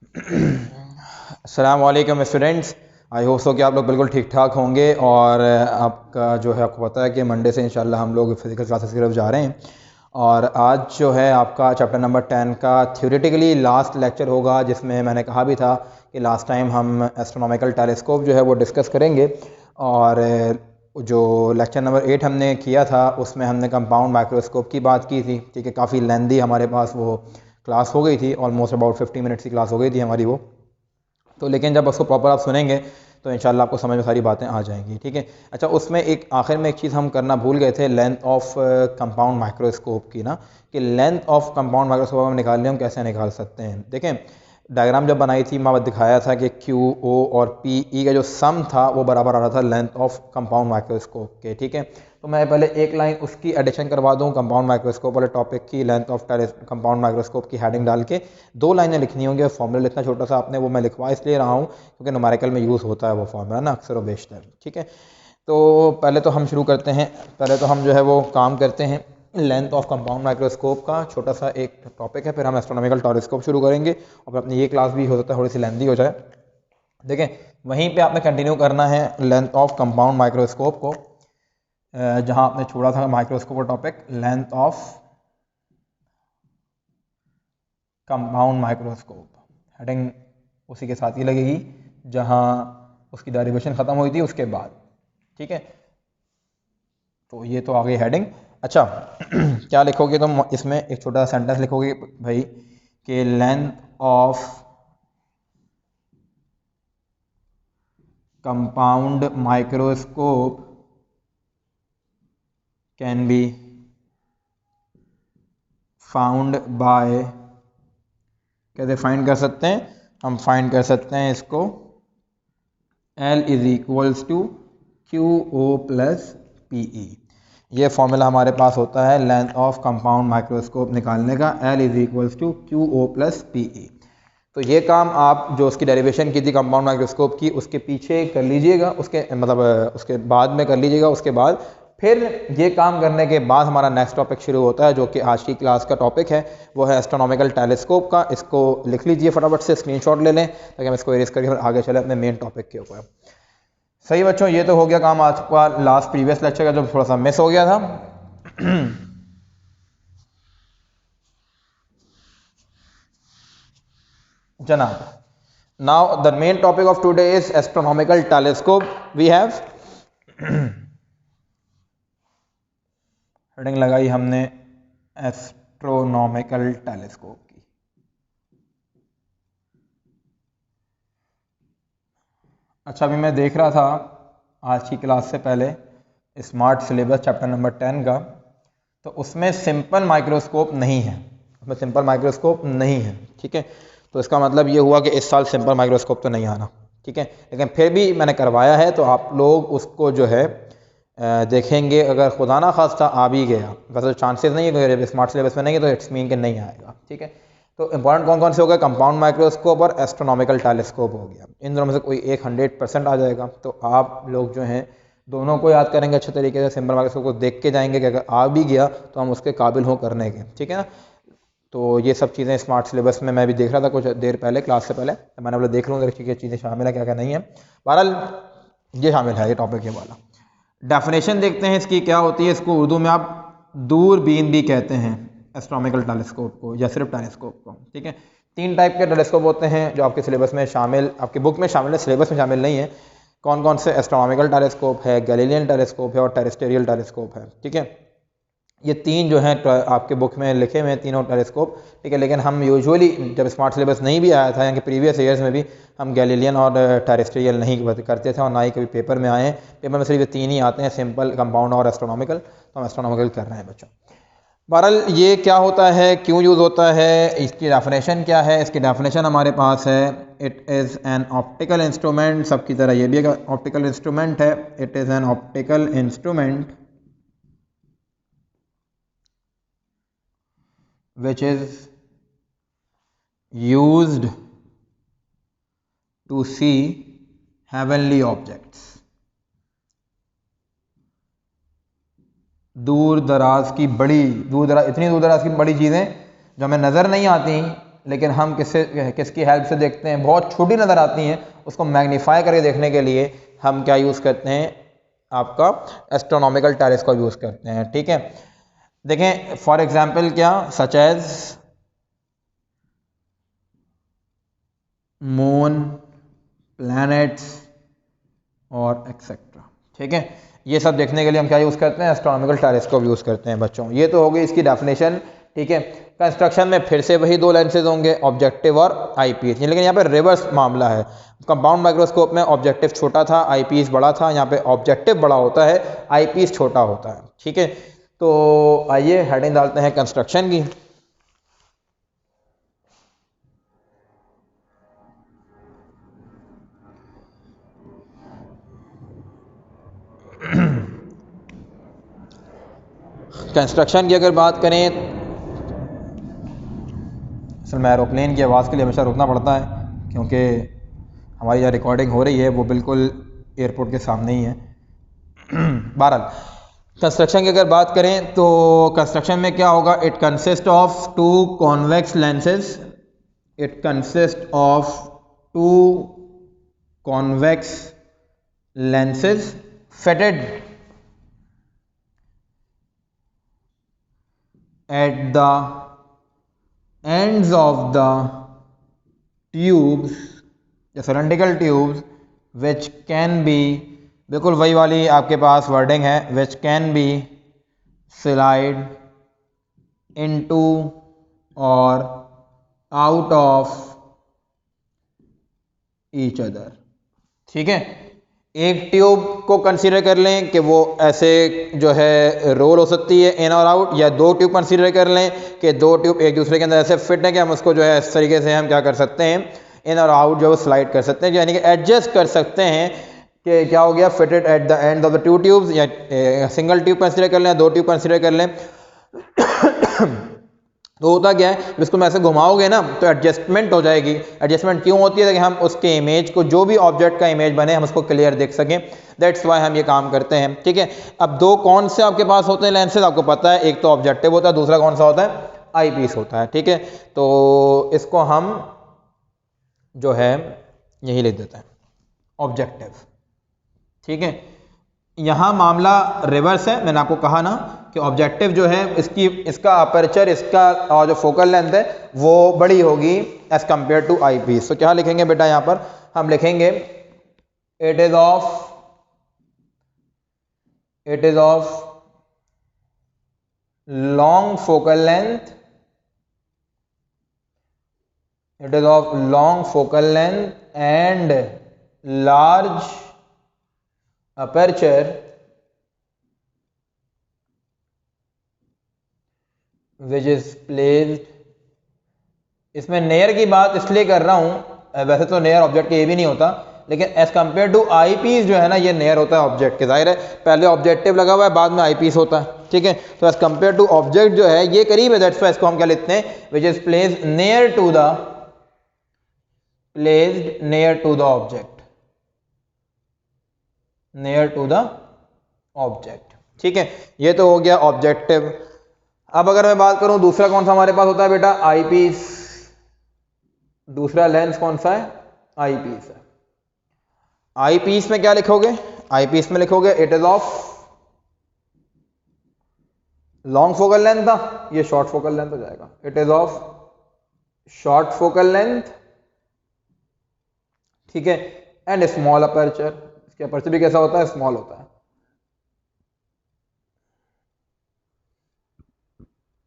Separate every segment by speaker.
Speaker 1: अस्सलाम वालेकुम students. I hope so कि आप लोग बिल्कुल ठीक ठाक होंगे। और आपका जो है आपको पता है कि मंडे से इंशाल्लाह हम लोग फिज़िकल क्लासेस की तरफ जा रहे हैं। और आज जो है आपका चैप्टर नंबर 10 का थ्योरेटिकली लास्ट लेक्चर होगा, जिसमें मैंने कहा भी था कि लास्ट टाइम हम एस्ट्रोनॉमिकल टेलीस्कोप जो है वो डिस्कस करेंगे। और जो लेक्चर नंबर 8 हमने किया था उसमें हमने कंपाउंड माइक्रोस्कोप की बात की थी। ठीक है, काफ़ी लेंदी हमारे पास वो क्लास हो गई थी, ऑलमोस्ट अबाउट 50 मिनट्स की क्लास हो गई थी हमारी वो। तो लेकिन जब उसको प्रॉपर आप सुनेंगे तो इंशाल्लाह आपको समझ में सारी बातें आ जाएंगी। ठीक है। अच्छा, उसमें एक आखिर में एक चीज़ हम करना भूल गए थे, लेंथ ऑफ कंपाउंड माइक्रोस्कोप की ना, कि लेंथ ऑफ कंपाउंड माइक्रोस्कोप हम निकालने हम कैसे निकाल सकते हैं। देखें, डायग्राम जब बनाई थी मैं दिखाया था कि क्यू ओ और पी ई का जो सम था वो बराबर आ रहा था लेंथ ऑफ कंपाउंड माइक्रोस्कोप के। ठीक है, तो मैं पहले एक लाइन उसकी एडिशन करवा दूं कंपाउंड माइक्रोस्कोप वाले टॉपिक की, लेंथ ऑफ कंपाउंड माइक्रोस्कोप की हेडिंग डाल के 2 लाइनें लिखनी होंगी। और फॉर्मूला इतना छोटा सा आपने वो मैं लिखवा इसलिए रहा हूँ क्योंकि न्यूमेरिकल में यूज़ होता है वो फॉर्मूला ना अक्सर व बेशतर। ठीक है, तो पहले तो हम शुरू करते हैं, पहले तो हम जो है वो काम करते हैं लेंथ ऑफ कंपाउंड माइक्रोस्कोप का छोटा सा एक टॉपिक है, फिर हम एस्ट्रोनॉमिकल टेलीस्कोप शुरू करेंगे और अपनी ये क्लास भी हो सकता है थोड़ी सी लेंथी हो जाए। देखें, वहीं पे आपने कंटिन्यू करना है लेंथ ऑफ कंपाउंड माइक्रोस्कोप को, जहां आपने छोड़ा था माइक्रोस्कोप का topic, length of compound microscope. Heading उसी के साथ ही लगेगी जहां उसकी डेरिवेशन ख़त्म हुई थी उसके बाद। ठीक है, तो ये तो आ गई हेडिंग। अच्छा क्या लिखोगे तुम इसमें? एक छोटा सा सेंटेंस लिखोगे भाई कि length of compound microscope can be found by, कैसे फाइंड कर सकते हैं? हम फाइंड कर सकते हैं इसको L is equals to Q O plus P E. ये फॉर्मूला हमारे पास होता है लेंथ ऑफ कंपाउंड माइक्रोस्कोप निकालने का, L is equals to Q O plus P E. तो ये काम आप जो उसकी डेरिवेशन की थी कंपाउंड माइक्रोस्कोप की उसके पीछे कर लीजिएगा, उसके मतलब उसके बाद में कर लीजिएगा। उसके बाद फिर ये काम करने के बाद हमारा नेक्स्ट टॉपिक शुरू होता है जो कि आज की क्लास का टॉपिक है, वो है एस्ट्रोनॉमिकल टेलीस्कोप का। इसको लिख लीजिए फटाफट से, स्क्रीनशॉट ले लें ताकि हम इसको इरेज करके फिर आगे चले अपने मेन टॉपिक के ऊपर। सही बच्चों, ये तो हो गया काम आज का लास्ट प्रीवियस लेक्चर का जो थोड़ा सा मिस हो गया था। जनाब, now the main topic of today is astronomical telescope. We have heading लगाई हमने एस्ट्रोनॉमिकल टेलीस्कोप की। अच्छा, अभी मैं देख रहा था आज की क्लास से पहले स्मार्ट सिलेबस चैप्टर नंबर 10 का, तो उसमें सिंपल माइक्रोस्कोप नहीं है, उसमें सिंपल माइक्रोस्कोप नहीं है। ठीक है, तो इसका मतलब ये हुआ कि इस साल सिंपल माइक्रोस्कोप तो नहीं आना। ठीक है, लेकिन फिर भी मैंने करवाया है तो आप लोग उसको जो है देखेंगे। अगर खुदा ना खास्ता आ भी गया, वैसे तो चांसेस नहीं है, अगर स्मार्ट सिलेबस में नहीं है तो इट्स मीन कि नहीं आएगा। ठीक है, तो इंपॉर्टेंट कौन कौन से हो गए? कंपाउंड माइक्रोस्कोप और एस्ट्रोनॉमिकल टेलीस्कोप हो गया। इन दोनों में से कोई एक 100% आ जाएगा। तो आप लोग जो हैं दोनों को याद करेंगे अच्छे तरीके से, सिंपल माइक्रोस्कोप को देख के जाएंगे कि अगर आ भी गया तो हम उसके काबिल हों करने के। ठीक है ना, तो ये सब चीज़ें स्मार्ट सिलेबस में मैं भी देख रहा था कुछ देर पहले क्लास से पहले, तो मैंने बोला देख लूँ देखिए क्या चीज़ें शामिल है क्या क्या नहीं है। बहरहाल ये शामिल है, ये टॉपिक ये वाला। डेफिनेशन देखते हैं इसकी क्या होती है। इसको उर्दू में आप दूरबीन भी कहते हैं एस्ट्रोनॉमिकल टेलीस्कोप को, या सिर्फ टेलीस्कोप को। ठीक है, 3 टाइप के टेलीस्कोप होते हैं जो आपके सिलेबस में शामिल, आपकी बुक में शामिल है, सिलेबस में शामिल नहीं है। कौन कौन से? एस्ट्रोनॉमिकल टेलीस्कोप है, गैलीलियन टेलीस्कोप है और टेरेस्टेरियल टेलीस्कोप है। ठीक है, ये 3 जो हैं आपके बुक में लिखे हुए हैं, तीनों टेलीस्कोप। ठीक है, लेकिन हम यूजुअली जब स्मार्ट सिलेबस नहीं भी आया था, यानी कि प्रीवियस ईयर्स में भी हम गैलीलियन और टेरेस्ट्रियल नहीं करते थे और ना ही कभी पेपर में आए हैं। पेपर में सिर्फ ये 3 ही आते हैं, सिंपल, कंपाउंड और एस्ट्रोनॉमिकल। तो हम एस्ट्रोनॉमिकल कर रहे हैं बच्चों। बहरहाल ये क्या होता है, क्यों यूज़ होता है, इसकी डेफिनेशन क्या है? इसकी डेफिनेशन हमारे पास है, it is an optical instrument. सबकी तरह ये भी एक ऑप्टिकल इंस्ट्रूमेंट है। It is an optical instrument which is used to see heavenly objects। दूर दराज की बड़ी, दूर दराज, इतनी दूर दराज की बड़ी चीज़ें जो हमें नज़र नहीं आती लेकिन हम किसकी हेल्प से देखते हैं, बहुत छोटी नज़र आती हैं, उसको मैग्नीफाई करके देखने के लिए हम क्या यूज़ करते हैं, आपका एस्ट्रोनॉमिकल टेलीस्कोप यूज़ करते हैं। ठीक है, देखें फॉर एग्जांपल क्या, सच एज मून, प्लैनेट्स और एक्सेट्रा। ठीक है, ये सब देखने के लिए हम क्या यूज़ करते हैं, एस्ट्रोनॉमिकल टेलीस्कोप यूज़ करते हैं बच्चों। ये तो हो गई इसकी डेफिनेशन। ठीक है, कंस्ट्रक्शन में फिर से वही दो लेंसेज होंगे, ऑब्जेक्टिव और आईपीस, लेकिन यहाँ पे रिवर्स मामला है। कंपाउंड माइक्रोस्कोप में ऑब्जेक्टिव छोटा था, आईपीस बड़ा था, यहाँ पे ऑब्जेक्टिव बड़ा होता है, आईपीस छोटा होता है। ठीक है, तो आइए हेडिंग डालते हैं कंस्ट्रक्शन की। कंस्ट्रक्शन की अगर बात करें, असल में एरोप्लेन की आवाज़ के लिए हमेशा रुकना पड़ता है, क्योंकि हमारी जो रिकॉर्डिंग हो रही है वो बिल्कुल एयरपोर्ट के सामने ही है। बहरहाल कंस्ट्रक्शन की अगर बात करें तो कंस्ट्रक्शन में क्या होगा, it consist of two convex lenses, it consist of two convex lenses fitted at the ends of the tubes, the cylindrical tubes, which can be, बिल्कुल वही वाली आपके पास वर्डिंग है, which can be slide into or out of each other। ठीक है, एक tube को consider कर लें कि वो ऐसे जो है रोल हो सकती है इन और आउट, या दो ट्यूब कंसीडर कर लें कि दो ट्यूब एक दूसरे के अंदर ऐसे फिट है कि हम उसको जो है इस तरीके से हम क्या कर सकते हैं, इन और आउट जो स्लाइड कर सकते हैं, यानी कि एडजस्ट कर सकते हैं कि क्या हो गया, fitted at the end of the two tubes, या सिंगल ट्यूब कंसीडर कर लें, दो ट्यूब कंसीडर कर लें। तो होता क्या है, इसको मैं ऐसे घुमाओगे ना तो एडजस्टमेंट हो जाएगी। एडजस्टमेंट क्यों होती है कि हम उसके इमेज को, जो भी ऑब्जेक्ट का इमेज बने, हम उसको क्लियर देख सकें। दैट्स वाई हम ये काम करते हैं। ठीक है, अब दो कौन से आपके पास होते हैं लेंसेज, आपको पता है, एक तो ऑब्जेक्टिव होता है, दूसरा कौन सा होता है, आई पीस होता है। ठीक है, तो इसको हम जो है यही लिख देते हैं, ऑब्जेक्टिव। ठीक है, यहाँ मामला रिवर्स है, मैंने आपको कहा ना कि ऑब्जेक्टिव जो है इसका अपर्चर, इसका जो फोकल लेंथ है वो बड़ी होगी as compare to eyepiece. तो क्या लिखेंगे बेटा, यहाँ पर हम लिखेंगे it is of long focal length, it is of long focal length and large aperture which is placed, इसमें नेयर की बात इसलिए कर रहा हूं, वैसे तो नेयर ऑब्जेक्ट के ये भी नहीं होता, लेकिन as compare to eyepiece जो है ना, ये नेयर होता है ऑब्जेक्ट के। जाहिर है पहले ऑब्जेक्टिव लगा हुआ है, बाद में आई पीस होता है। ठीक है, तो एज कंपेयर टू ऑब्जेक्ट जो है ये करीब है, दैट्स वाई इसको हम क्या लिखते हैं, which is placed near to the object, near to the object. ठीक है, ये तो हो गया ऑब्जेक्टिव। अब अगर मैं बात करूं दूसरा कौन सा हमारे पास होता है बेटा, आई पीस। दूसरा लेंस कौन सा है, आई पीस है। आई पीस में क्या लिखोगे, आई पीस में लिखोगे it is of long focal length था, ये शॉर्ट फोकल लेंथ हो जाएगा, it is of short focal length. ठीक है, एंड स्मॉल अपर्चर, इसके अपर्चर भी कैसा होता है, स्मॉल होता है।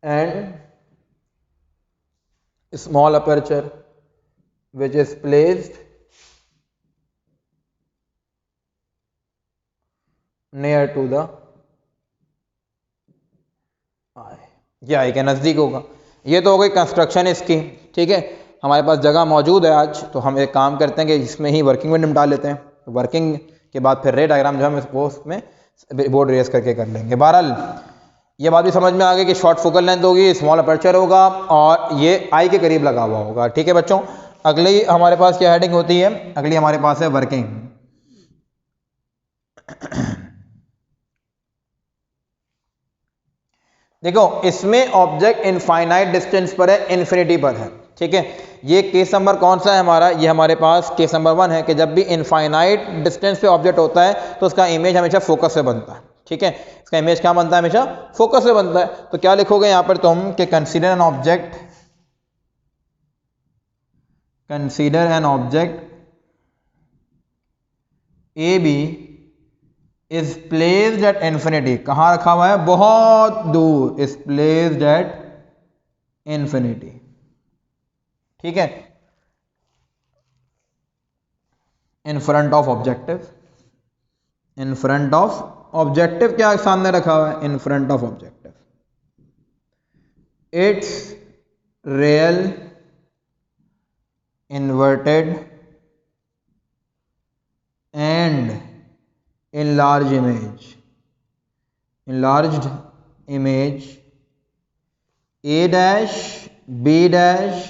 Speaker 1: And small aperture which is placed near to the eye, ये आई के नज़दीक होगा। ये तो हो गई कंस्ट्रक्शन इसकी। ठीक है, हमारे पास जगह मौजूद है आज, तो हम एक काम करते हैं कि इसमें ही वर्किंग में निपटा लेते हैं। तो वर्किंग के बाद फिर रे डायग्राम जो हम वो उसमें बोर्ड रेस करके कर लेंगे। बहरहाल ये बात भी समझ में आ गई कि शॉर्ट फोकल लेंथ होगी, स्मॉल अपर्चर होगा और ये आई के करीब लगा हुआ होगा। ठीक है बच्चों, अगली हमारे पास क्या हेडिंग होती है, अगली हमारे पास है वर्किंग। देखो इसमें ऑब्जेक्ट इनफाइनाइट डिस्टेंस पर है, इन्फिनिटी पर है। ठीक है, ये केस नंबर कौन सा है हमारा, ये हमारे पास केस नंबर 1 है कि जब भी इनफाइनाइट डिस्टेंस पे ऑब्जेक्ट होता है तो उसका इमेज हमेशा फोकस से बनता है। ठीक है, इसका इमेज क्या बनता है, हमेशा फोकस से बनता है। तो क्या लिखोगे यहाँ पर तुम कि consider an object A B is placed at infinity, कहाँ रखा हुआ है, बहुत दूर, इज प्लेस्ड एट इन्फिनिटी। ठीक है, in front of objective, in front of objective क्या सामने रखा हुआ है, in front of objective, it's real inverted and enlarged image A dash B dash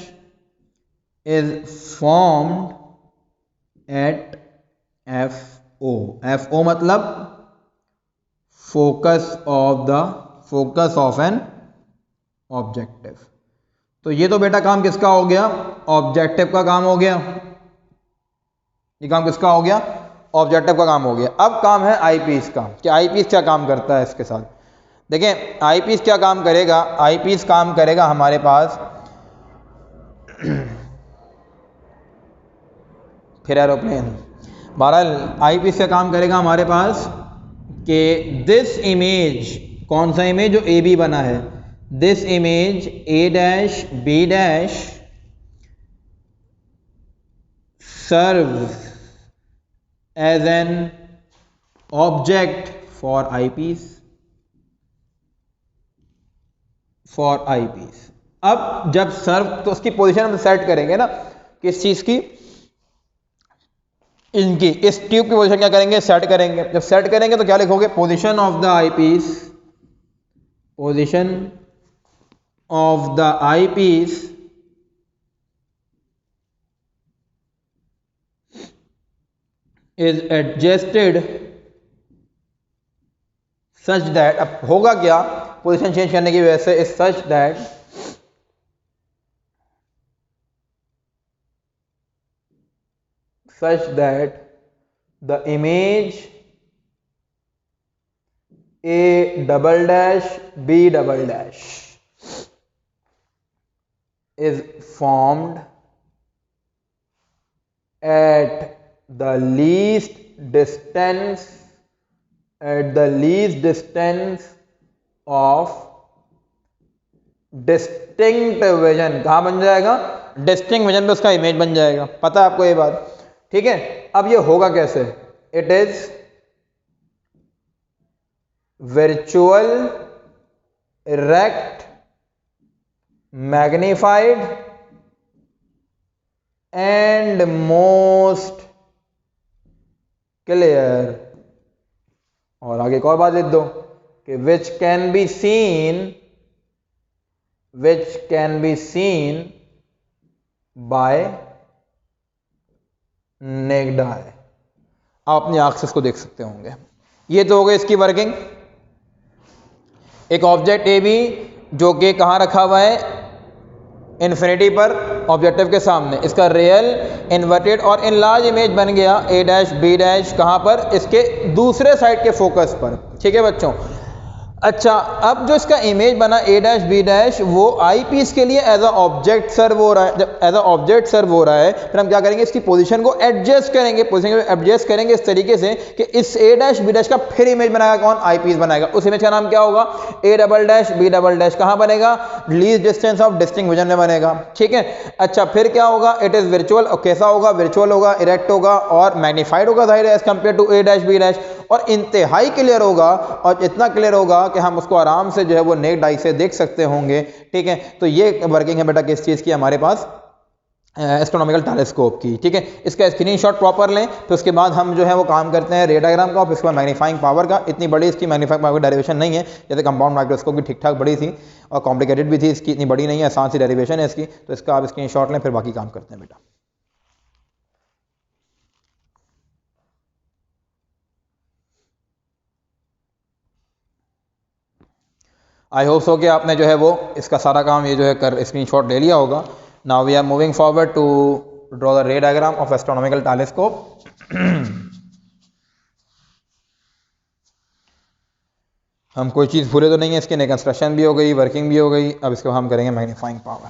Speaker 1: is formed at FO मतलब focus of an objective। तो ये तो बेटा काम किसका हो गया, ऑब्जेक्टिव का काम हो गया, ये काम किसका हो गया, ऑब्जेक्टिव का काम हो गया। अब काम है आईपीस का, कि आईपीस क्या काम करता है इसके साथ। देखें आईपीस क्या काम करेगा, आईपीस काम करेगा हमारे पास फिर एरोप्लेन, बहरहाल आईपीस क्या काम करेगा हमारे पास कि दिस इमेज, कौन सा इमेज, जो ए बी बना है, this image A dash B dash serves as an object for eyepiece, अब जब सर्व, तो उसकी पोजीशन हम सेट करेंगे ना, किस चीज की, इनकी, इस ट्यूब की पोजीशन क्या करेंगे, सेट करेंगे। जब सेट करेंगे तो क्या लिखोगे, position of the eyepiece, position of the eyepiece is adjusted such that, अब होगा क्या पोजीशन चेंज करने की वजह से, is such that the image A double dash B double dash is formed at the least distance of distinct vision, कहाँ बन जाएगा, distinct vision पे उसका इमेज बन जाएगा। पता है आपको ये बात, ठीक है। अब ये होगा कैसे, it is virtual erect magnified and most clear, और आगे एक और बात लिख दो कि which can be seen by naked eye, आप अपनी आंख से इसको देख सकते होंगे। ये तो हो गई इसकी वर्किंग। एक ऑब्जेक्ट ए बी जो कि कहाँ रखा हुआ है, इन्फिनिटी पर, ऑब्जेक्टिव के सामने, इसका रियल इन्वर्टेड और इनलार्ज इमेज बन गया ए डैश बी डैश, कहाँ पर, इसके दूसरे साइड के फोकस पर। ठीक है बच्चों, अच्छा अब जो इसका इमेज बना ए डैश बी डैश, वो आई पीस के लिए एज अ ऑब्जेक्ट सर्व हो रहा है। जब एज अ ऑब्जेक्ट सर्व हो रहा है फिर हम क्या करेंगे, इसकी पोजीशन को एडजस्ट करेंगे, पोजीशन को एडजस्ट करेंगे इस तरीके से कि इस ए डैश बी डैश का फिर इमेज बनाएगा कौन, आई पीस बनाएगा। उस इमेज का नाम क्या होगा, A double dash B double dash, कहाँ बनेगा, least distance of distinct vision में बनेगा। ठीक है, अच्छा फिर क्या होगा, इट इज वर्चुअल, कैसा होगा, वर्चुअल होगा, इरेक्ट होगा और मैग्नीफाइड होगा जाहिर है as compare to A dash B dash, और इंतहाई क्लियर होगा, और इतना क्लियर होगा कि हम उसको आराम से जो है वो नेक्ड आई से देख सकते होंगे। ठीक है, तो ये वर्किंग है बेटा किस चीज़ की, हमारे पास एस्ट्रोनॉमिकल टेलीस्कोप की। ठीक है, इसका स्क्रीनशॉट प्रॉपर लें, फिर उसके बाद हम जो है वो काम करते हैं रे डायग्राम का, फिर उसके बाद मैग्नीफाइंग पावर का। इतनी बड़ी इसकी मैग्नीफाइंग पावर की डेरिवेशन नहीं है, जैसे कंपाउंड माइक्रोस्कोप की ठीक ठाक बड़ी थी और कॉम्प्लिकेटेड भी थी, इसकी इतनी बड़ी नहीं है, आसान सी डेरिवेशन है इसकी। तो इसका आप स्क्रीनशॉट लें, फिर बाकी काम करते हैं बेटा। आई होप सो कि आपने जो है वो इसका सारा काम ये जो है कर स्क्रीनशॉट ले लिया होगा now we are moving forward to draw the ray diagram of astronomical telescope. हम कोई चीज़ भूले तो नहीं है, इसकी कंस्ट्रक्शन भी हो गई, वर्किंग भी हो गई। अब इसको हम करेंगे मैग्नीफाइंग पावर।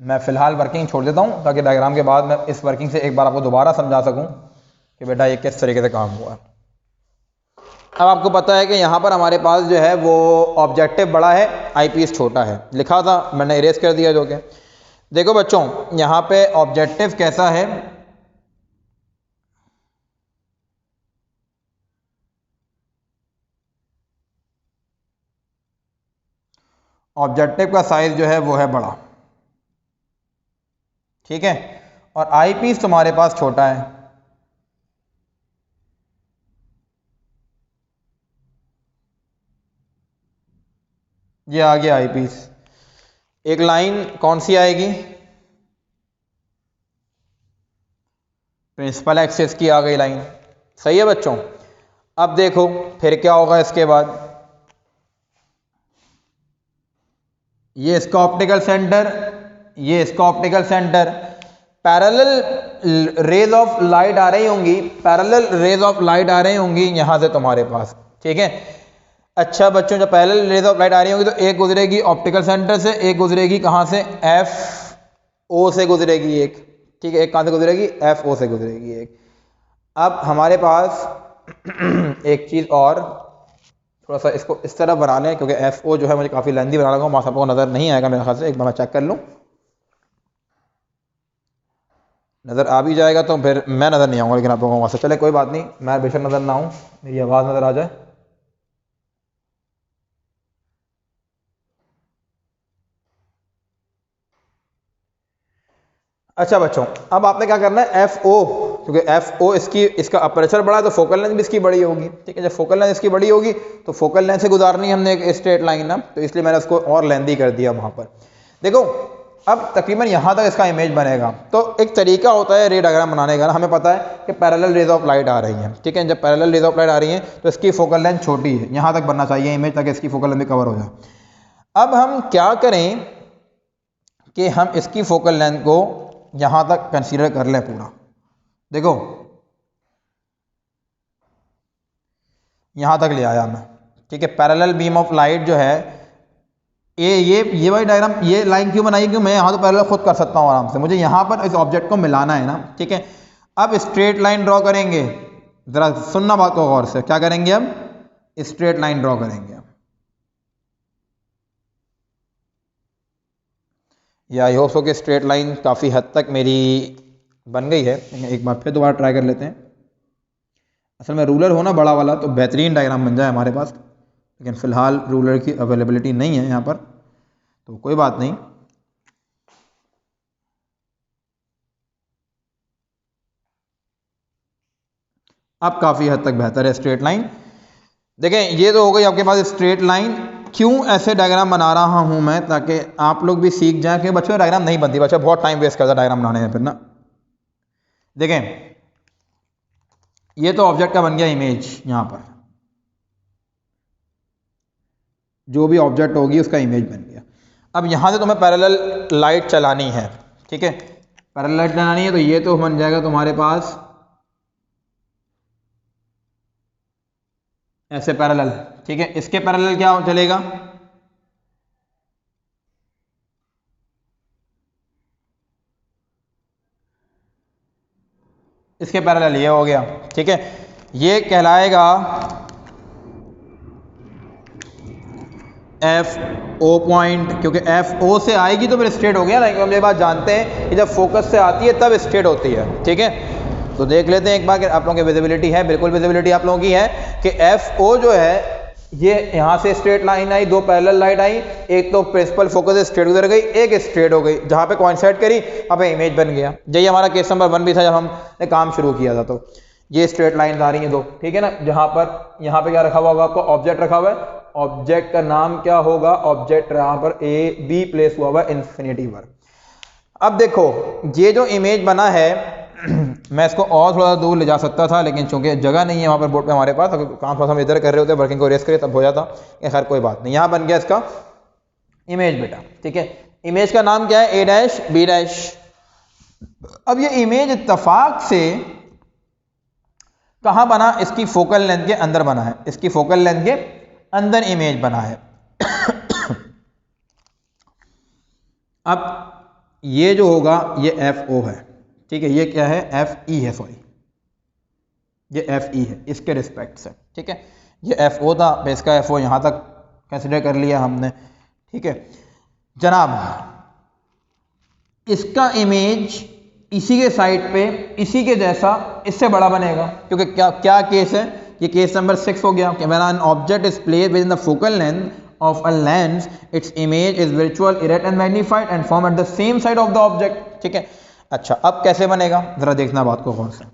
Speaker 1: मैं फ़िलहाल वर्किंग छोड़ देता हूँ ताकि डायग्राम के बाद मैं इस वर्किंग से एक बार आपको दोबारा समझा सकूँ कि बेटा ये किस तरीके से काम हुआ। अब आपको पता है कि यहाँ पर हमारे पास जो है वो ऑब्जेक्टिव बड़ा है, आईपीस छोटा है। लिखा था, मैंने इरेज कर दिया जो कि। देखो बच्चों, यहाँ पे ऑब्जेक्टिव कैसा है, ऑब्जेक्टिव का साइज जो है वो है बड़ा, ठीक है, और आई पीस तुम्हारे पास छोटा है। ये आ गया आई पीस। एक लाइन कौन सी आएगी, प्रिंसिपल एक्सिस की आ गई लाइन। सही है बच्चों। अब देखो फिर क्या होगा इसके बाद, ये इसका ऑप्टिकल सेंटर, ये इसका optical centre, parallel rays of light आ रही होंगी, पैरेलल रेज ऑफ लाइट आ रही होंगी यहां से तुम्हारे पास, ठीक है। अच्छा बच्चों, जब पैरेलल रेज ऑफ लाइट आ रही होंगी तो एक गुजरेगी ऑप्टिकल सेंटर से, एक गुजरेगी कहां से, एफ ओ से गुजरेगी एक, ठीक है। एक कहां से गुजरेगी, एफ ओ से गुजरेगी एक। अब हमारे पास एक चीज और, थोड़ा सा इसको इस तरह बना लें क्योंकि एफ ओ जो है मुझे काफ़ी लेंदी बना लगा हूँ, सबको नज़र नहीं आएगा मेरे ख्याल से। एक बार मैं चेक कर लूँ, नज़र आ भी जाएगा तो फिर मैं नज़र नहीं आऊँगा, लेकिन आप लोगों को वहाँ से चले कोई बात नहीं, मैं बेशक नज़र ना आऊँ, मेरी आवाज़ नज़र आ जाए। अच्छा बच्चों, अब आपने क्या करना है, एफ ओ, क्योंकि एफ ओ इसका अपर्चर बड़ा है तो फोकल लेंथ भी इसकी बड़ी होगी, ठीक है। जब फोकल लेंथ इसकी बड़ी होगी तो फोकल लेंथ से गुजारनी है हमने एक स्ट्रेट लाइन ना, तो इसलिए मैंने उसको और लेंथी कर दिया वहां पर। देखो अब तकरीबन यहां तक इसका इमेज बनेगा। तो एक तरीका होता है रे डायग्राम बनाने का ना, हमें पता है कि पैरेलल रेज ऑफ लाइट आ रही है, ठीक है। जब पैरेलल रेज ऑफ लाइट आ रही है तो इसकी फोकल लेंथ छोटी है, यहां तक बनना चाहिए इमेज ताकि इसकी फोकल लेंथ भी कवर हो जाए। अब हम क्या करें कि हम इसकी फोकल लेंथ को यहां तक कंसीडर कर लें पूरा। देखो यहां तक ले आया मैं, ठीक है। पैरेलल बीम ऑफ लाइट जो है ये वाली डायग्राम, ये लाइन क्यों बनाई, क्यों मैं यहां तो पैरेलल खुद कर सकता हूं आराम से, मुझे यहां पर इस ऑब्जेक्ट को मिलाना है ना, ठीक है। अब स्ट्रेट लाइन ड्रॉ करेंगे, जरा सुनना बात को गौर से, क्या करेंगे, अब स्ट्रेट लाइन ड्रॉ करेंगे। या आई होप सो कि स्ट्रेट लाइन काफ़ी हद तक मेरी बन गई है। एक बार फिर दोबारा ट्राई कर लेते हैं। असल में रूलर होना बड़ा वाला तो बेहतरीन डायग्राम बन जाए हमारे पास, लेकिन फ़िलहाल रूलर की अवेलेबिलिटी नहीं है यहाँ पर, तो कोई बात नहीं। अब काफ़ी हद तक बेहतर है स्ट्रेट लाइन। देखें ये तो हो गई आपके पास स्ट्रेट लाइन। क्यों ऐसे डायग्राम बना रहा हूं मैं, ताकि आप लोग भी सीख जाएं कि बच्चों डायग्राम नहीं बनती, बच्चा बहुत टाइम वेस्ट करता है डायग्राम बनाने में फिर ना। देखें ये तो ऑब्जेक्ट का बन गया इमेज, यहां पर जो भी ऑब्जेक्ट होगी उसका इमेज बन गया। अब यहां से तुम्हें पैरेलल लाइट चलानी है, ठीक है। पैरेलल लाइट चलानी है तो ये तो बन जाएगा तुम्हारे पास ऐसे पैरेलल, ठीक है। इसके पैरेलल क्या चलेगा, इसके पैरेलल ये हो गया, ठीक है। ये कहलाएगा एफ ओ पॉइंट, क्योंकि एफ ओ से आएगी तो फिर स्ट्रेट हो गया ना। हम ये बात जानते हैं कि जब फोकस से आती है तब स्ट्रेट होती है, ठीक है। तो देख लेते हैं एक बार कि आप लोगों की विजिबिलिटी है, बिल्कुल विजिबिलिटी आप लोगों की है कि एफ ओ जो है ये यहां से स्ट्रेट लाइन आई, दो पैरेलल लाइट आई, एक तो प्रिंसिपल फोकस से स्ट्रेट गुजर गई, एक स्ट्रेट हो गई, जहां पे कोइंसाइड करी अब इमेज बन गया। यही हमारा केस नंबर 1 भी था जब हमने काम शुरू किया था। तो ये स्ट्रेट लाइन आ रही है दो, ठीक है ना। जहां पर यहाँ पे क्या रखा हुआ होगा, आपको ऑब्जेक्ट रखा हुआ है, ऑब्जेक्ट का नाम क्या होगा, ऑब्जेक्ट यहां पर ए बी प्लेस हुआ हुआ इन्फिनिटी पर। अब देखो ये जो इमेज बना है मैं इसको और थोड़ा दूर ले जा सकता था, लेकिन चूंकि जगह नहीं है वहाँ पर बोर्ड पे हमारे पास, अगर काम थोड़ा हम इधर कर रहे होते वर्किंग को रेस करें तब हो जाता। खैर कोई बात नहीं, यहाँ बन गया इसका इमेज बेटा। ठीक है, इमेज का नाम क्या है, ए डैश बी डैश। अब ये इमेज इत्तफाक से कहाँ बना, इसकी फोकल लेंथ के अंदर बना है, इसकी फोकल लेंथ के अंदर इमेज बना है। अब ये जो होगा ये एफ ओ है, ठीक है, ये क्या है, एफ ई है, सॉरी ये एफ ई है इसके रिस्पेक्ट से। ठीक है, ये एफ ओ था, बेस का एफ ओ यहाँ तक कंसिडर कर लिया हमने। ठीक है जनाब, इसका इमेज इसी के साइड पे इसी के जैसा इससे बड़ा बनेगा, क्योंकि क्या क्या केस है, ये केस नंबर 6 हो गया कि when an object is placed with in the focal length of a lens, its image is virtual, erect and magnified and form at the same side of the object। ठीक है, अच्छा अब कैसे बनेगा जरा देखना बात को गौर से।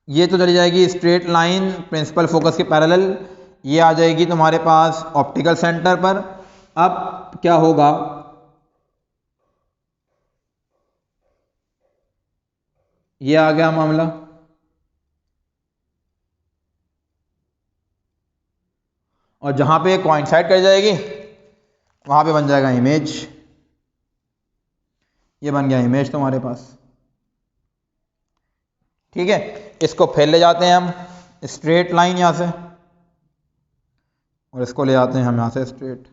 Speaker 1: ये तो चली जाएगी स्ट्रेट लाइन प्रिंसिपल फोकस के पैरेलल, ये आ जाएगी तुम्हारे पास ऑप्टिकल सेंटर पर। अब क्या होगा, ये आ गया मामला, और जहां पे कोइंसाइड कर जाएगी वहां पे बन जाएगा इमेज। ये बन गया इमेज तुम्हारे पास। ठीक है, इसको फिर ले जाते हैं हम स्ट्रेट लाइन यहां से, और इसको ले जाते हैं हम यहां से स्ट्रेट।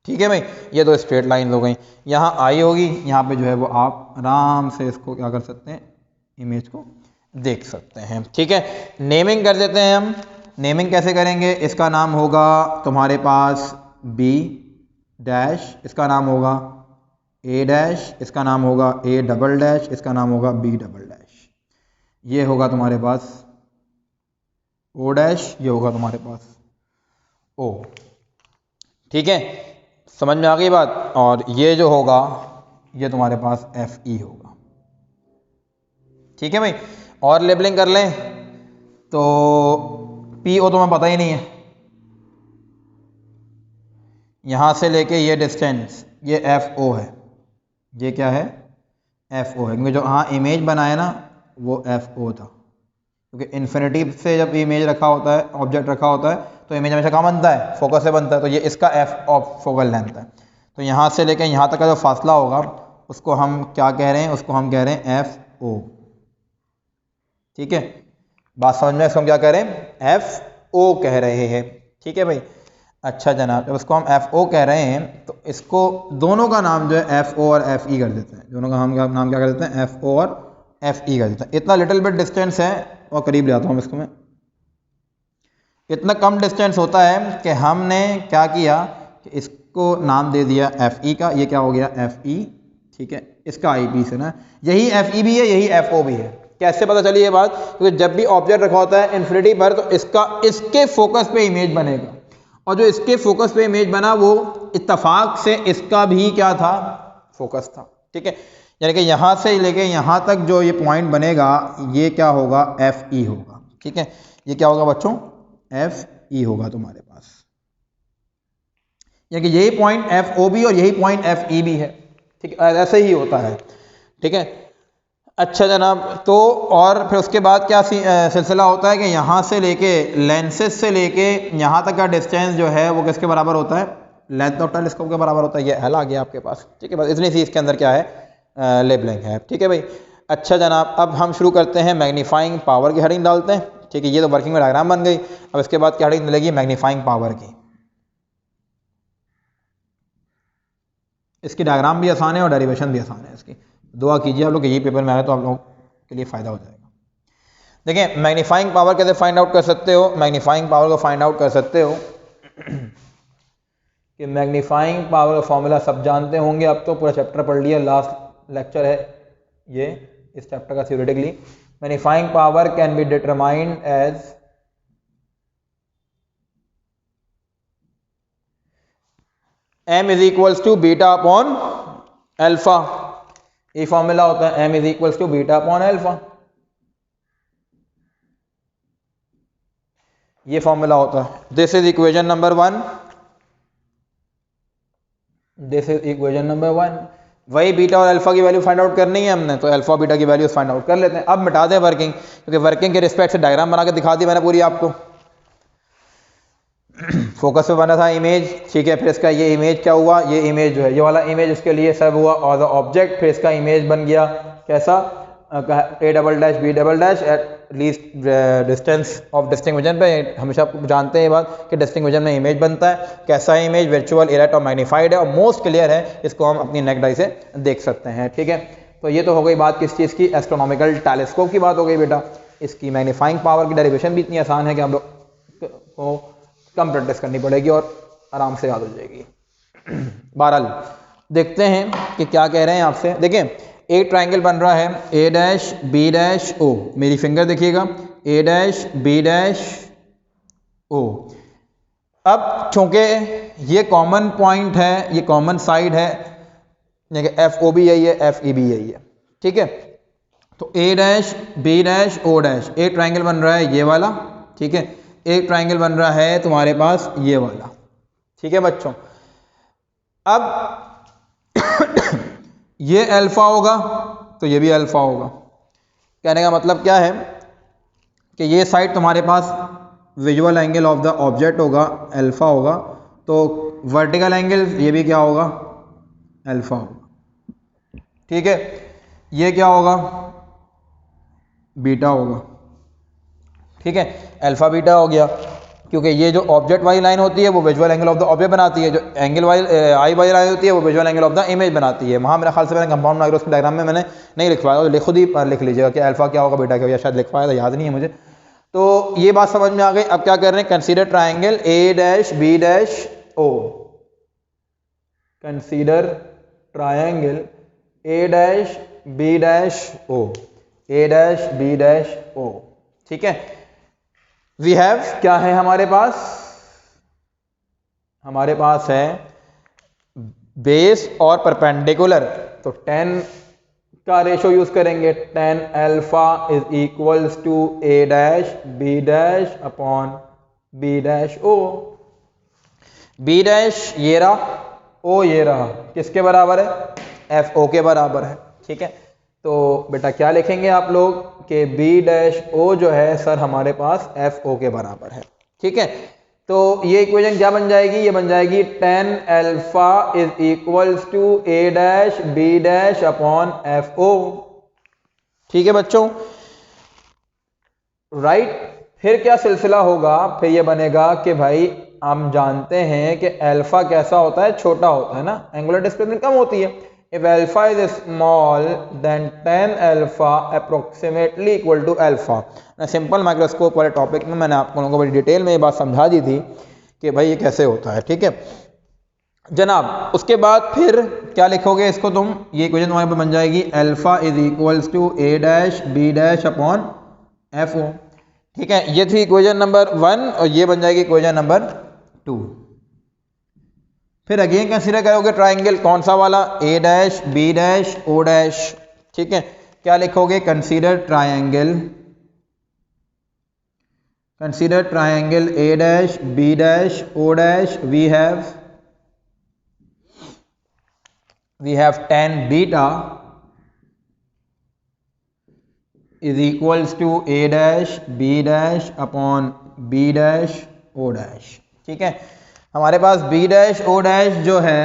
Speaker 1: ठीक है भाई, ये दो स्ट्रेट लाइन हो गई, यहाँ आई होगी, यहाँ पे जो है वो आप आराम से इसको क्या कर सकते हैं, इमेज को देख सकते हैं। ठीक है, नेमिंग कर देते हैं हम। नेमिंग कैसे करेंगे, इसका नाम होगा तुम्हारे पास बी डैश, इसका नाम होगा ए डैश, इसका नाम होगा ए डबल डैश, इसका नाम होगा बी डबल डैश। ये होगा तुम्हारे पास ओ डैश, ये होगा तुम्हारे पास ओ। ठीक है, समझ में आ गई बात। और ये जो होगा ये तुम्हारे पास एफ ई होगा। ठीक है भाई, और लेबलिंग कर लें तो पी ओ तो हमें पता ही नहीं है, यहां से लेके ये डिस्टेंस ये एफ ओ है, ये क्या है, एफ ओ है, क्योंकि जो हाँ इमेज बनाया ना वो एफ ओ था, क्योंकि इन्फिनिटी से जब इमेज रखा होता है, ऑब्जेक्ट रखा होता है, तो इमेज हमेशा कहाँ बनता है, फोकस से बनता है। तो ये इसका एफ ऑफ फोकल लेंथ है। तो यहाँ से लेकर यहाँ तक का जो फासला होगा उसको हम क्या कह रहे हैं, उसको हम कह रहे हैं एफ ओ। ठीक है, बात समझ में, इसको हम क्या कह रहे हैं, एफ ओ कह रहे हैं। ठीक है भाई, अच्छा जनाब, जब इसको हम एफ ओ कह रहे हैं तो इसको दोनों का नाम जो है एफ ओ और एफ ई कर देते हैं, दोनों का हम नाम क्या कर देते हैं, एफ ओ और एफ ई कर देते हैं। इतना लिटिल बिट डिस्टेंस है, और करीब ले आता हूँ इसको मैं, इतना कम डिस्टेंस होता है कि हमने क्या किया कि इसको नाम दे दिया एफ ई का, ये क्या हो गया एफ ई। ठीक है, इसका आई पी से ना, यही एफ ई भी है, यही एफ ओ भी है। कैसे पता चली ये बात, क्योंकि जब भी ऑब्जेक्ट रखा होता है इन्फिनिटी पर तो इसका इसके फोकस पे इमेज बनेगा, और जो इसके फोकस पे इमेज बना वो इत्तफाक से इसका भी क्या था, फोकस था। ठीक है, यानी कि यहाँ से लेके यहाँ तक जो ये पॉइंट बनेगा ये क्या होगा, एफ ई होगा। ठीक है, ये क्या होगा बच्चों, एफ ई होगा तुम्हारे पास, यानी कि यही पॉइंट एफ ओ भी और यही पॉइंट एफ ई भी है। ठीक है, ऐसे ही होता है। ठीक है, अच्छा जनाब, तो और फिर उसके बाद क्या सिलसिला होता है कि यहाँ से लेके लेंसेज से लेके यहाँ तक का डिस्टेंस जो है वो किसके बराबर होता है, लेंथ ऑफ टेलीस्कोप के बराबर होता है। ये एल आ गया आपके पास। ठीक है, बस इतनी सी इसके अंदर क्या है, लेबलिंग है। ठीक है भाई, अच्छा जनाब, अब हम शुरू करते हैं मैग्नीफाइंग पावर की हेडिंग डालते हैं। ठीक है, ये तो वर्किंग में डायग्राम बन गई। अब इसके बाद क्या हेडिंग मिलेगी, मैग्नीफाइंग पावर की। इसकी डायग्राम भी आसान है और डेरिवेशन भी आसान है इसकी। दुआ कीजिए आप लोग ये पेपर में आए तो आप लोगों के लिए फ़ायदा हो जाएगा। देखिए, मैग्नीफाइंग पावर कैसे फाइंड आउट कर सकते हो, मैग्नीफाइंग पावर को फाइंड आउट कर सकते हो कि मैग्नीफाइंग पावर का फॉर्मूला सब जानते होंगे, अब तो पूरा चैप्टर पढ़ लिया, लास्ट लेक्चर है ये इस चैप्टर का theoretically. Magnifying power can be determined as m is equals to beta upon alpha. ये फॉर्मूला होता है m is equals to beta upon alpha, ये फॉर्मूला होता है। This is equation number 1, this is equation number 1। वही beta और alpha की value find out करनी है हमने, तो अल्फा बीटा की वैल्यूज फाइंड आउट कर लेते हैं। अब मिटा दें वर्किंग, क्योंकि वर्किंग के रिस्पेक्ट से डायग्राम बना के दिखा दी मैंने पूरी आपको। फोकस पे बना था इमेज, ठीक है। फिर इसका ये इमेज क्या हुआ, ये इमेज जो है ये वाला इमेज इसके लिए सब हुआ और द ऑब्जेक्ट, फिर इसका इमेज बन गया कैसा, A double dash B double dash at least distance of distinct vision पे। हमेशा आप जानते हैं ये बात कि डिस्टिंक्ट विजन में इमेज बनता है। कैसा है इमेज, वर्चुअल, इरेक्ट और मैग्नीफाइड है और मोस्ट क्लियर है, इसको हम अपनी नेक्ड आई से देख सकते हैं, ठीक है। तो ये तो हो गई बात किस चीज़ की, एस्ट्रोनॉमिकल टेलीस्कोप की बात हो गई बेटा। इसकी मैग्नीफाइंग पावर की डेरिवेशन भी इतनी आसान है कि हम लोग को कम प्रैक्टिस करनी पड़ेगी और आराम से याद हो जाएगी। बहरहाल देखते हैं कि क्या कह रहे हैं आपसे। देखें एक ट्रायंगल बन रहा है ए डैश बी डैश ओ, मेरी फिंगर देखिएगा, ए डैश बी डैश ओ। अब चूंकि ये कॉमन पॉइंट है, ये कॉमन साइड है, एफ ओ भी यही है, एफ ई भी यही है, ठीक है। तो A dash B dash O dash, एक ट्रायंगल बन रहा है ये वाला, ठीक है। एक ट्रायंगल बन रहा है तुम्हारे पास ये वाला, ठीक है बच्चों। अब ये अल्फा होगा तो ये भी अल्फा होगा। कहने का मतलब क्या है कि ये साइड तुम्हारे पास visual angle of the object होगा, अल्फा होगा, तो वर्टिकल एंगल ये भी क्या होगा, अल्फा होगा, ठीक है। ये क्या होगा, बीटा होगा, ठीक है। अल्फा बीटा हो गया, क्योंकि ये जो ऑब्जेक्ट वाली लाइन होती है वो visual angle of the object बनाती है, जो एंगल वाली आई वाली लाइन होती है वो visual angle of the image बनाती है। वहाँ मेरा ख्याल से मैंने कंपाउंड माइक्रोस्कोप डायग्राम में मैंने नहीं लिखवाया, तो खुद ही लिख लीजिएगा कि अल्फा क्या होगा बीटा क्या होगा, शायद लिखवाया था, याद नहीं है मुझे। तो ये बात समझ में आ गई। अब क्या कर रहे हैं, consider triangle A dash B dash O, consider triangle A dash B dash O, A dash B dash O, ठीक है। वी हैव क्या है हमारे पास, हमारे पास है बेस और परपेंडिकुलर, तो 10 का रेशो यूज करेंगे, 10 alpha is equals to A dash B dash upon B dash O. B dash ये रहा, ओ ये रहा, किसके बराबर है, एफ ओ के बराबर है, ठीक है। तो बेटा क्या लिखेंगे आप लोग कि बी डैश ओ जो है सर हमारे पास एफ ओ के बराबर है, ठीक है। तो ये इक्वेशन क्या बन जाएगी, ये बन जाएगी 10 alpha is equals to A dash B dash upon F O, ठीक है बच्चों, राइट। फिर क्या सिलसिला होगा, फिर ये बनेगा कि भाई हम जानते हैं कि अल्फा कैसा होता है, छोटा होता है ना, एंगुलर डिस्प्लेसमेंट कम होती है। If alpha is small, then tan alpha approximately equal to alpha. Simple microscope वाले टॉपिक में मैंने आप लोगों को बड़ी डिटेल में ये बात समझा दी थी कि भाई ये कैसे होता है, ठीक है जनाब। उसके बाद फिर क्या लिखोगे इसको तुम, ये इक्वेशन तुम्हारे पर बन जाएगी alpha is equals to A dash B dash upon F O, ठीक है। ये थी इक्वेशन नंबर 1 और ये बन जाएगी इक्वेशन नंबर 2। फिर अगेन कंसीडर करोगे ट्राइंगल कौन सा वाला, A dash B dash O dash, ठीक है। क्या लिखोगे, consider triangle, consider triangle A dash B dash O dash, we have tan beta is equals to A dash B dash upon B dash O dash, ठीक है। हमारे पास B dash O dash जो है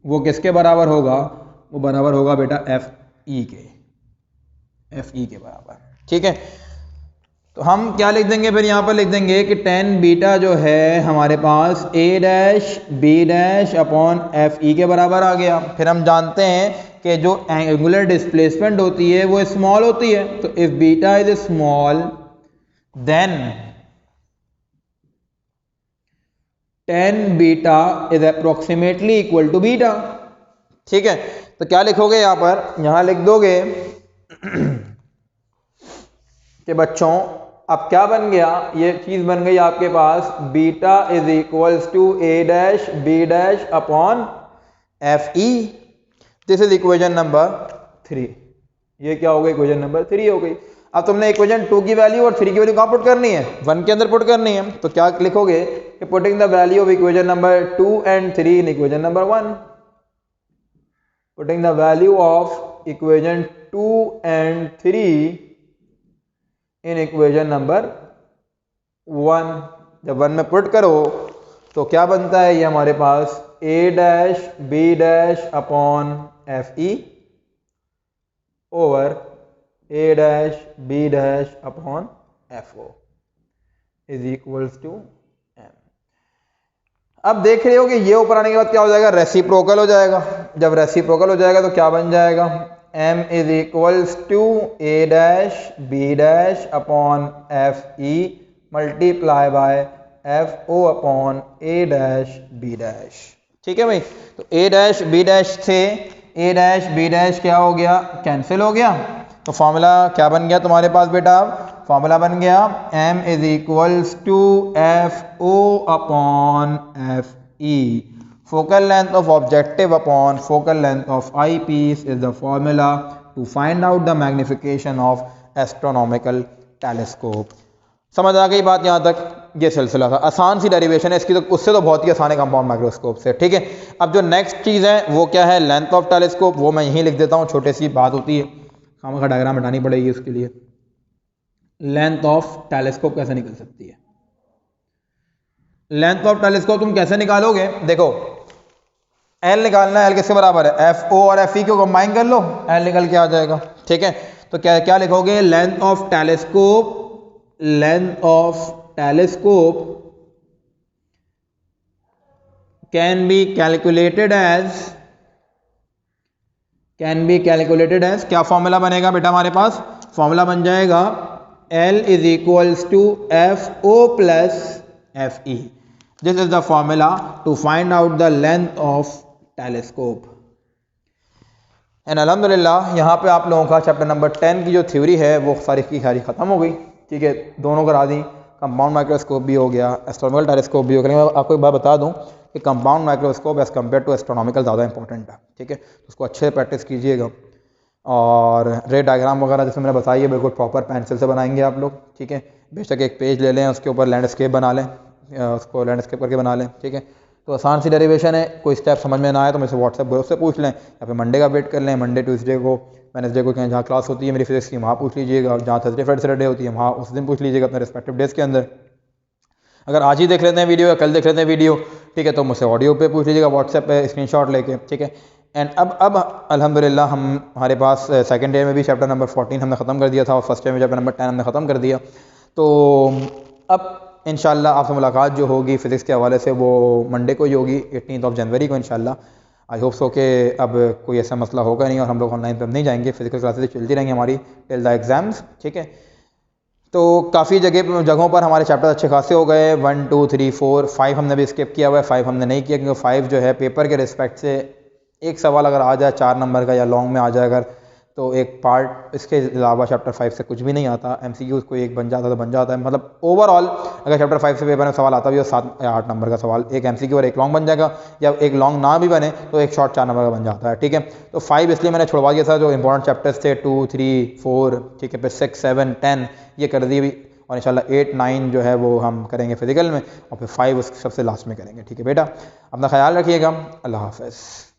Speaker 1: वो किसके बराबर होगा, वो बराबर होगा बेटा एफ ई के, एफ ई के बराबर, ठीक है। तो हम क्या लिख देंगे, फिर यहाँ पर लिख देंगे कि tan बीटा जो है हमारे पास A dash B dash upon F E के बराबर आ गया। फिर हम जानते हैं कि जो एंगुलर डिस्प्लेसमेंट होती है वो स्मॉल होती है, तो if beta is small then tan beta is approximately equal to beta, ठीक है। तो क्या लिखोगे यहाँ पर, यहाँ लिख दोगे कि बच्चों अब क्या बन गया, ये चीज बन गई आपके पास beta is equals to A dash B dash upon F E, this is equation number 3। ये क्या हो गई, इक्वेशन नंबर 3 हो गई। अब तुमने इक्वेशन 2 की वैल्यू और 3 की वैल्यू कहाँ पुट करनी है, 1 के अंदर पुट करनी है। तो क्या लिखोगे कि putting the value of equation number 2 and 3 in equation number 1, putting the value of equation 2 and 3 in equation number 1। जब 1 में पुट करो तो क्या बनता है, ये हमारे पास a dash b dash upon F E over a dash b dash upon F O is equals to m। अब देख रहे हो कि ये ऊपर आने के बाद क्या हो जाएगा, रेसिप्रोकल हो जाएगा। जब रेसिप्रोकल हो जाएगा तो क्या बन जाएगा, m is equals to a dash b dash upon F E multiply by F O upon a dash b dash. ठीक है भाई, तो a डैश b डैश से a डैश b डैश क्या हो गया, कैंसिल हो गया। तो फॉर्मूला क्या बन गया तुम्हारे पास बेटा, फॉर्मूला बन गया m is equals to F O upon F E. Focal length of objective upon focal length of eyepiece is the formula to find out the magnification of astronomical telescope. समझ आ गई बात यहाँ तक, ये सिलसिला था, आसान सी डेरिवेशन है इसकी, तो उससे तो बहुत ही आसान है कंपाउंड माइक्रोस्कोप से। ठीक है, अब जो नेक्स्ट चीज़ है वो क्या है, लेंथ ऑफ टेलीस्कोप। वो मैं यहीं लिख देता हूँ, छोटी सी बात होती है, खामा खा डायग्राम हटानी पड़ेगी उसके लिए। लेंथ ऑफ टेलीस्कोप कैसे निकल सकती है, लेंथ ऑफ टेलीस्कोप तुम कैसे निकालोगे, देखो एल निकालना है, एल किसके बराबर है, एफ ओ और एफ ई को कंबाइन कर लो, एल निकल के आ जाएगा। ठीक है, तो क्या क्या लिखोगे, length of telescope, length of telescope can be calculated as, क्या फॉर्मूला बनेगा बेटा हमारे पास, फॉर्मूला बन जाएगा L is equals to F O plus F E. This is the formula to find out the length of telescope. And अल्हम्दुलिल्लाह यहाँ पे आप लोगों का चैप्टर नंबर 10 की जो थ्योरी है वो सारी की सारी खत्म हो गई। ठीक है, दोनों करा दी, कंपाउंड माइक्रोस्कोप भी हो गया, एस्ट्रोनॉमिकल टेलीस्कोप भी हो गया। मैं आपको एक बात बता दूं कि compound microscope as compare to astronomical ज़्यादा इंपॉर्टेंट है। ठीक है, उसको अच्छे से प्रैक्टिस कीजिएगा, और रे डायग्राम वगैरह जैसे मैंने बताई है बिल्कुल प्रॉपर पेंसिल से बनाएंगे आप लोग। ठीक है, बेशक एक पेज ले लें, उसके ऊपर लैंडस्केप बना लें, उसको लैंडस्केप करके बना लें। ठीक है, तो आसान सी डेरिवेशन है, कोई स्टेप समझ में ना आए तो मुझसे व्हाट्सएप ग्रुप से पूछ लें, या फिर मंडे का वेट कर लें, मंडे ट्यूसडे को वेडनेसडे को कहीं जहाँ क्लास होती है मेरी फिजिक्स की वहाँ पूछ लीजिएगा, और जहाँ थर्सडे फ्राइडे सैटरडे होती है वहाँ उस दिन पूछ लीजिएगा अपने रिस्पेक्टिव डेज के अंदर। अगर आज ही देख लेते हैं वीडियो या कल देख लेते हैं वीडियो, ठीक है, तो मुझसे ऑडियो पे पूछ लीजिएगा, व्हाट्सएप पे स्क्रीनशॉट लेके। ठीक है, एंड अब अल्हम्दुलिल्लाह हमारे पास सेकंड डे में भी चैप्टर नंबर 14 हमने ख़त्म कर दिया था, और फर्स्ट डे में चैप्टर नंबर 10 हमने ख़त्म कर दिया। तो अब इंशाल्लाह आपसे मुलाकात जो होगी फ़िज़िक्स के हवाले से वो मंडे को ही होगी, 18 जनवरी को इंशाल्लाह। आई होप सो कि अब कोई ऐसा मसला होगा नहीं और हम लोग ऑनलाइन पर नहीं जाएंगे, फिजिकल क्लासेस चलती रहेंगी हमारी टिल द एग्ज़ाम्स। ठीक है, तो काफ़ी जगहों पर हमारे चैप्टर अच्छे खासे हो गए, 1 2 3 4 5 हमने भी स्किप किया हुआ है, 5 हमने नहीं किया क्योंकि 5 जो है पेपर के रिस्पेक्ट से एक सवाल अगर आ जाए 4 नंबर का या लॉन्ग में आ जाए अगर, तो एक पार्ट इसके अलावा चैप्टर 5 से कुछ भी नहीं आता। MCQ कोई एक बन जाता तो बन जाता है, मतलब ओवरऑल अगर चैप्टर 5 से पेपर में सवाल आता भी हो 7 या 8 नंबर का सवाल, एक MCQ और एक लॉन्ग बन जाएगा, या एक लॉन्ग ना भी बने तो एक शॉर्ट 4 नंबर का बन जाता है। ठीक है, तो 5 इसलिए मैंने छुड़वा दिया था, जो इंपॉर्टेंट चैप्टर्स थे 2 3 4, ठीक है, फिर 6 7 10 ये कर दिए भी, और इंशाल्लाह 8 9 जो है वो हम करेंगे फिजिकल में, और फिर 5 उस सबसे लास्ट में करेंगे। ठीक है बेटा, अपना ख्याल रखिएगा, अल्लाह हाफ़िज़।